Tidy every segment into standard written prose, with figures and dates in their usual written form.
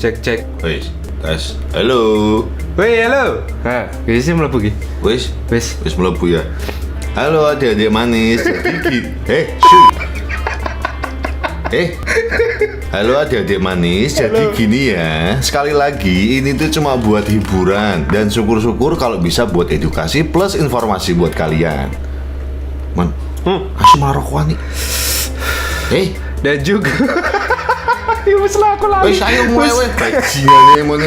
cek. Wis, tes. Halo. Woi, halo. Hah, wis mlebu ki. Wis mlebu ya. Halo adik-adik manis, jadi halo adik-adik manis, jadi gini ya. Sekali lagi, ini tuh cuma buat hiburan dan syukur-syukur kalau bisa buat edukasi plus informasi buat kalian. Man, asyik marokoan nih. Dan juga ya wis lah aku lali. Wis ayo mulai bajingan nih mon.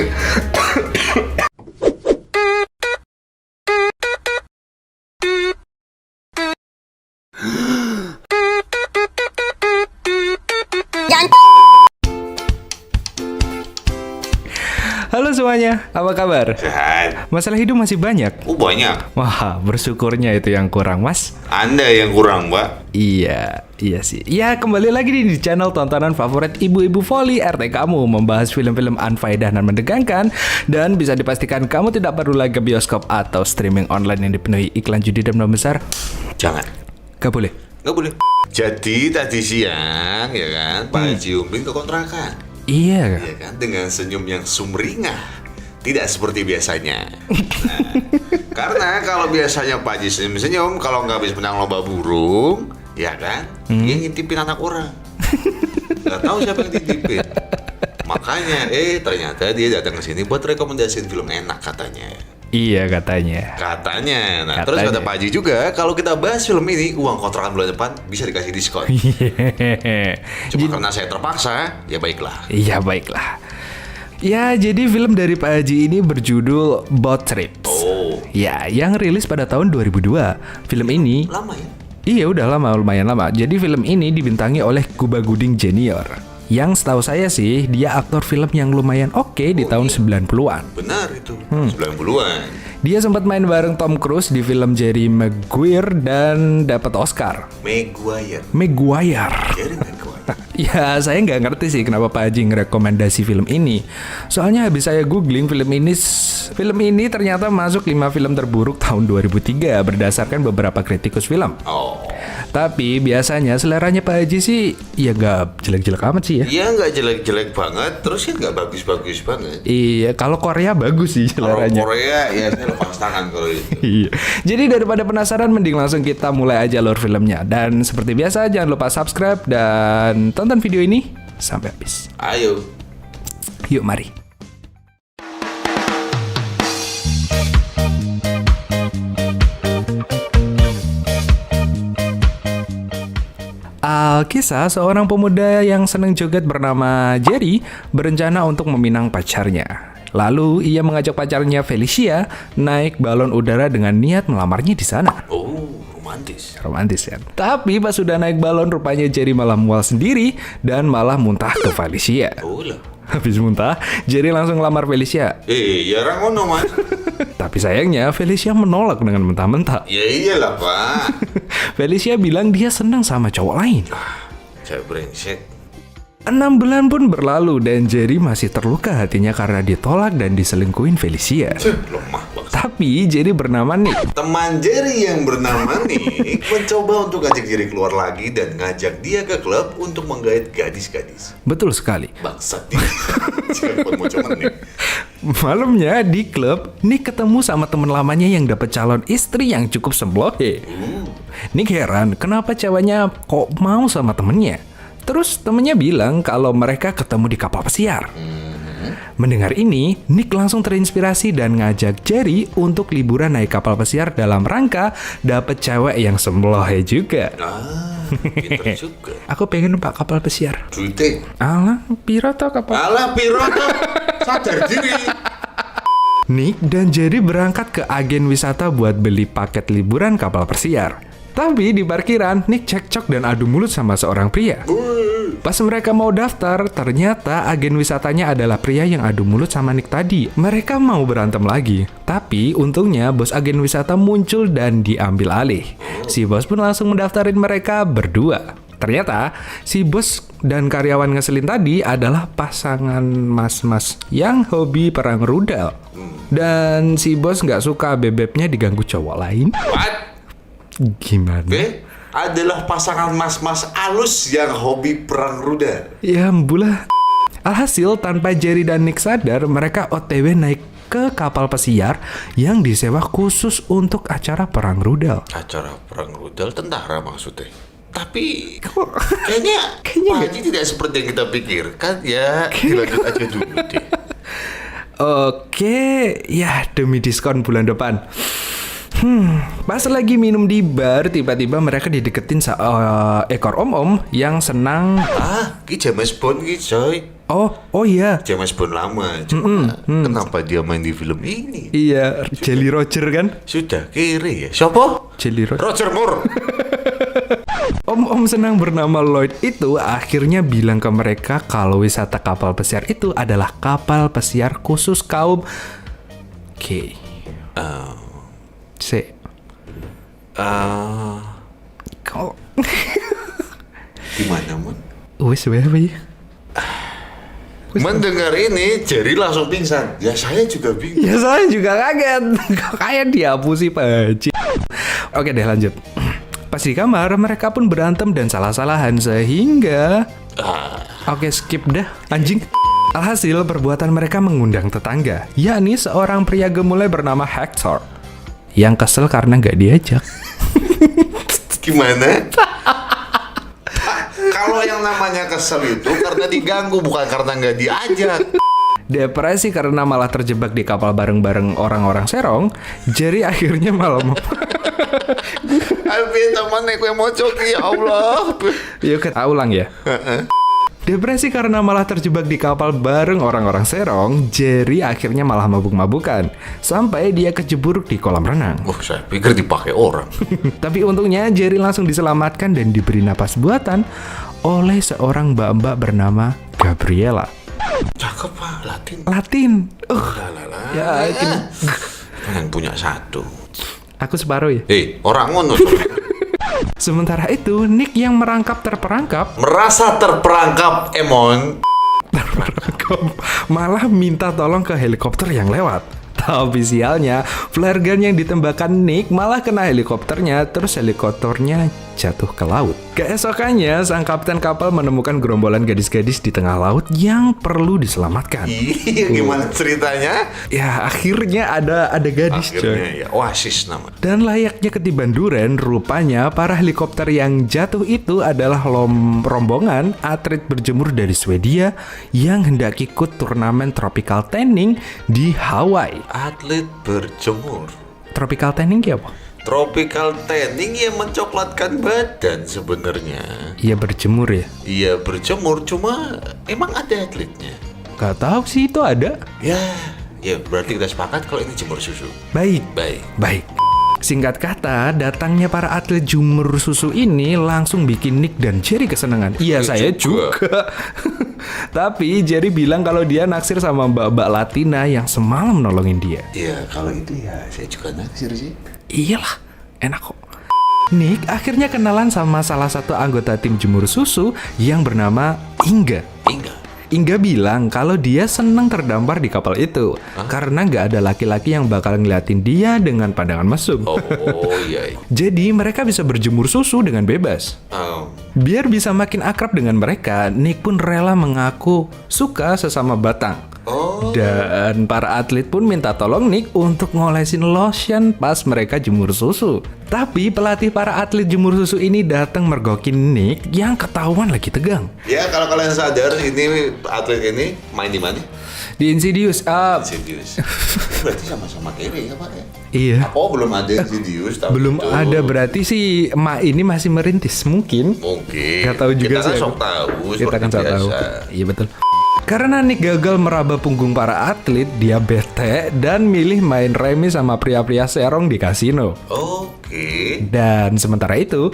Halo semuanya, apa kabar? Sehat. Masalah hidup masih banyak. Banyak. Wah, bersyukurnya itu yang kurang, Mas. Anda yang kurang, Mbak. Iya sih. Ya, kembali lagi di channel tontonan favorit ibu-ibu Voli RT kamu, membahas film-film unfaedah dan menegangkan, dan bisa dipastikan kamu tidak perlu lagi ke bioskop atau streaming online yang dipenuhi iklan judi dan nama besar. Jangan. Gak boleh. Jadi tadi siang ya kan, Pak Haji Umbin ke kontrakan. Iya. Ya kan, dengan senyum yang sumringah, tidak seperti biasanya. Nah, karena kalau biasanya Pak Haji senyum-senyum, kalau nggak habis menang lomba burung, ya kan, dia ngintipin anak orang. Nggak tahu siapa yang ngintipin. Makanya, ternyata dia datang ke sini buat rekomendasiin film enak katanya. Iya katanya. Nah terus kata Pak Haji juga, kalau kita bahas film ini, uang kontrakan bulan depan bisa dikasih diskon. Cuma karena saya terpaksa, ya baiklah. Iya baiklah. Ya, jadi film dari Pak Haji ini berjudul Boat Trips. Ya, yang rilis pada tahun 2002. Film ini Lama ya? Iya udah lama, lumayan lama. Jadi film ini dibintangi oleh Kuba Gooding Jr. Yang setahu saya sih, dia aktor film yang lumayan oke di tahun 90-an. Benar itu, 90-an. Dia sempat main bareng Tom Cruise di film Jerry Maguire dan dapat Oscar. Maguire. Jerry Maguire. Ya, saya nggak ngerti sih kenapa Pak Haji ngerekomendasi film ini. Soalnya habis saya googling film ini ternyata masuk 5 film terburuk tahun 2003 berdasarkan beberapa kritikus film. Tapi biasanya seleranya Pak Haji sih ya nggak jelek-jelek amat sih ya. Iya, nggak jelek-jelek banget, terus kan nggak bagus-bagus banget. Iya, kalau Korea bagus sih seleranya. Kalau Korea ya saya lepas tangan kalau itu. Iya. Jadi daripada penasaran, mending langsung kita mulai aja alur filmnya. Dan seperti biasa jangan lupa subscribe dan tonton video ini sampai habis. Ayo. Yuk mari. Alkisah seorang pemuda yang senang joget bernama Jerry berencana untuk meminang pacarnya. Lalu ia mengajak pacarnya Felicia naik balon udara dengan niat melamarnya di sana. Romantis kan? Tapi pas sudah naik balon rupanya Jerry malah mual sendiri dan malah muntah ke Felicia. Habis muntah, Jerry langsung lamar Felicia. Ya rangono mas. Tapi sayangnya Felicia menolak dengan mentah-mentah. Ya iyalah Pak. Felicia bilang dia senang sama cowok lain. Saya brengsek. 6 bulan pun berlalu dan Jerry masih terluka hatinya karena ditolak dan diselingkuhin Felicia. Lemah banget. Tapi Jerry bernama Nick. Teman Jerry yang bernama Nick mencoba untuk ajak Jerry keluar lagi dan ngajak dia ke klub untuk menggait gadis-gadis. Betul sekali. Bangsat dia. Siapa mau coba Nick? Malamnya di klub, Nick ketemu sama teman lamanya yang dapat calon istri yang cukup semblohe. Nick heran kenapa ceweknya kok mau sama temennya. Terus temennya bilang kalau mereka ketemu di kapal pesiar. Mendengar ini, Nick langsung terinspirasi dan ngajak Jerry untuk liburan naik kapal pesiar dalam rangka dapet cewek yang semblohe juga. Pinter juga. Aku pengen numpak kapal pesiar. Duitnya. Alah, piro toh kapal? Alah piro toh? Sadar diri. Nick dan Jerry berangkat ke agen wisata buat beli paket liburan kapal pesiar. Tapi di parkiran, Nick cekcok dan adu mulut sama seorang pria. Pas mereka mau daftar, ternyata agen wisatanya adalah pria yang adu mulut sama Nick tadi. Mereka mau berantem lagi. Tapi untungnya bos agen wisata muncul dan diambil alih. Si bos pun langsung mendaftarin mereka berdua. Ternyata si bos dan karyawan ngeselin tadi adalah pasangan mas-mas yang hobi perang rudal. Dan si bos nggak suka bebeknya diganggu cowok lain. What? Gimana? Adalah pasangan mas-mas alus yang hobi perang rudal. Ya ambulah. Alhasil tanpa Jerry dan Nick sadar, mereka OTW naik ke kapal pesiar yang disewa khusus untuk acara perang rudal. Acara perang rudal tentara maksudnya. Tapi Kok- kayaknya Pak Haji tidak seperti yang kita pikirkan ya. Dilanjut aja dulu deh. Oke, ya demi diskon bulan depan. Pas lagi minum di bar, tiba-tiba mereka dideketin ekor om-om yang senang. Ki James Bond ki coy. Oh iya, James Bond lama. Cuma kenapa dia main di film ini? iya Jelly Roger kan? Sudah kiri ya. Siapa? Jelly Roger. Roger Moore. Om-om senang bernama Lloyd itu akhirnya bilang ke mereka kalau wisata kapal pesiar itu adalah kapal pesiar khusus kaum K. C. Kok Gimana, Mon? wes apa ya? Mendengar ini, Jerry langsung pingsan. Ya saya juga bingung. Ya saya juga kaget. Kok kayak dihapus sih Pak Haji. Oke deh lanjut. Pas di kamar mereka pun berantem dan salah-salahan sehingga Oke skip dah anjing. Alhasil perbuatan mereka mengundang tetangga, yakni seorang pria gemulai bernama Hector yang kesel karena nggak diajak. Gimana? Kalau yang namanya kesel itu karena diganggu, bukan karena nggak diajak. Depresi karena malah terjebak di kapal bareng-bareng orang-orang serong, Jerry akhirnya malah Alvin teman aku yang mau coki, ya Allah. Yuk kita ulang ya. Depresi karena malah terjebak di kapal bareng orang-orang serong, Jerry akhirnya malah mabuk-mabukan sampai dia kejeburuk di kolam renang. Saya pikir dipakai orang. Tapi untungnya Jerry langsung diselamatkan dan diberi napas buatan oleh seorang mbak-mbak bernama Gabriela. Cakep Pak, Latin. Latin. Lah. Ya, Pengen punya satu. aku separuh ya. Orang ngono. Sementara itu, Nick yang merangkap terperangkap Merasa terperangkap, Emon. malah minta tolong ke helikopter yang lewat. Tapi sialnya, flare gun yang ditembakkan Nick malah kena helikopternya, terus helikopternya jatuh ke laut. Keesokannya, sang kapten kapal menemukan gerombolan gadis-gadis di tengah laut yang perlu diselamatkan. Iya, gimana ceritanya? Ya, akhirnya ada gadis, coy. Akhirnya ya, Oasis nama. Dan layaknya ketiban duren, rupanya para helikopter yang jatuh itu adalah rombongan atlet berjemur dari Swedia yang hendak ikut turnamen tropical tanning di Hawaii. Atlet berjemur. Tropical tanning ya apa? Tropical tanning yang mencoklatkan badan sebenarnya. Iya berjemur ya? Iya berjemur, cuma emang ada atletnya. Gak tahu sih itu ada. Ya berarti kita sepakat kalau ini jemur susu. Baik. Baik. Singkat kata, datangnya para atlet jemur susu ini langsung bikin Nick dan Jerry kesenangan. Iya, saya juga. Tapi Jerry bilang kalau dia naksir sama mbak-mbak Latina yang semalam nolongin dia. Ya kalau itu ya saya juga naksir sih. Iyalah, enak kok. Nick akhirnya kenalan sama salah satu anggota tim jemur susu yang bernama Inga. Inga bilang kalau dia senang terdampar di kapal itu karena nggak ada laki-laki yang bakal ngeliatin dia dengan pandangan mesum. Oh iya. Jadi mereka bisa berjemur susu dengan bebas. Biar bisa makin akrab dengan mereka, Nick pun rela mengaku suka sesama batang. Dan para atlet pun minta tolong Nick untuk ngolesin lotion pas mereka jemur susu. Tapi pelatih para atlet jemur susu ini datang mergokin Nick yang ketahuan lagi tegang. Ya kalau kalian sadar ini atlet ini main di mana? Di Insidious. Insidious. Berarti sama-sama kiri ya Pak ya? Iya. Oh belum ada Insidious tahun Belum itu. ada, berarti sih ini masih merintis mungkin. Mungkin. Gak tahu juga kita kan sih. sok tahu. Kita kan sok tahu. Iya betul. Karena Nick gagal meraba punggung para atlet, dia bete dan milih main remi sama pria-pria serong di kasino. Oke. Dan sementara itu,